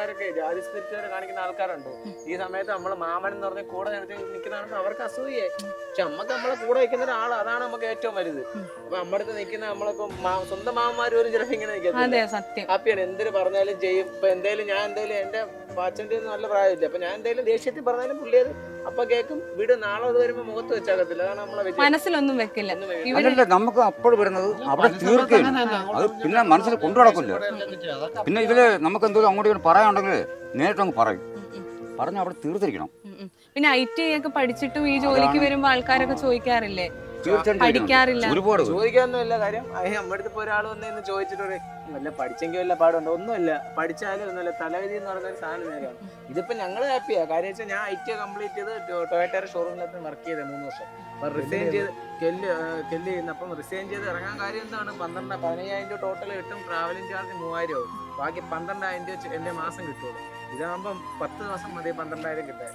ആൾക്കാരൊക്കെ ജാതി സ്പിരിറ്റ് കാണിക്കുന്ന ആൾക്കാരുണ്ട്. ഈ സമയത്ത് നമ്മള് മാമൻ എന്ന് പറഞ്ഞ കൂടെ നിൽക്കുന്നതാണ് അവർക്ക് അസൂയേ. പക്ഷെ നമ്മക്ക് നമ്മളെ കൂടെ നിൽക്കുന്ന ഒരാൾ, അതാണ് നമുക്ക് ഏറ്റവും വലുത്. അപ്പൊ നമ്മുടെ അടുത്ത് നിൽക്കുന്ന നമ്മളിപ്പോ സ്വന്തം മാമന്മാർ പോലും ചിലപ്പോ ഇങ്ങനെ നിൽക്കത്തില്ല. ഹാപ്പിയാണ്, എന്തിനു പറഞ്ഞാലും ചെയ്യും. ഇപ്പൊ എന്തായാലും ഞാൻ എന്തായാലും എന്റെ അച്ഛൻ്റെ നല്ല പ്രായമില്ല, അപ്പൊ ഞാൻ എന്തായാലും ദേഷ്യത്തിൽ പറഞ്ഞാലും പുള്ളിയത് അപ്പൊ കേൾക്കും. വീട് നാളെ അത് വരുമ്പോ മുഖത്ത് വെച്ചാകത്തില്ല. അതാണ് നമ്മളെ മനസ്സിലൊന്നും വെക്കില്ല. അതല്ല നമുക്ക് അപ്പോൾ വരുന്നത് അവിടെ തീർക്കുകയും അത് പിന്നെ മനസ്സിൽ കൊണ്ടു നടക്കില്ല. പിന്നെ ഇതില് നമുക്ക് എന്തെങ്കിലും അങ്ങോട്ട് ഇങ്ങോട്ട് പറയാനുണ്ടെങ്കിൽ നേരിട്ടങ്ങ് പറയും, പറഞ്ഞ് അവിടെ തീർത്തിരിക്കണം. പിന്നെ IT ഒക്കെ പഠിച്ചിട്ടും ഈ ജോലിക്ക് വരുമ്പോ ആൾക്കാരൊക്കെ ചോദിക്കാറില്ലേ? തീർച്ചയായിട്ടും പഠിക്കാറില്ല, ഒരുപാട് ചോദിക്കാനൊന്നുമില്ല കാര്യം. നമ്മുടെ അടുത്ത് ഇപ്പൊ ഒരാൾ വന്ന് ചോദിച്ചിട്ട് വല്ല പഠിച്ചെങ്കിൽ വല്ല പാടുണ്ടോ? ഒന്നുമില്ല, പഠിച്ചാലും ഒന്നുമില്ല. തലവിധി എന്ന് പറയുന്ന ഒരു സാധനം നേരെയാണ്. ഇതിപ്പോ ഞങ്ങള് ഹാപ്പിയാ. കാര്യം വെച്ചാൽ ഞാൻ IT കംപ്ലീറ്റ് ചെയ്ത് ടൊയോട്ടയുടെ ഷോറൂമിനകത്ത് വർക്ക് ചെയ്തത് 3 വർഷം. അപ്പൊ റിസൈൻ ചെയ്ത് കെല്ല് ചെയ്യുന്നപ്പം റിസൈൻ ചെയ്ത് ഇറങ്ങാൻ കാര്യം എന്താണ്? 15,000 രൂപ ടോട്ടൽ കിട്ടും. ട്രാവലിംഗ് ചാർജ് 3,000 ആവും. ബാക്കി 12,000 രൂപ എന്റെ മാസം കിട്ടുള്ളൂ. ഇതാകുമ്പം 10 ദിവസം മതി 12,000 കിട്ടാൻ.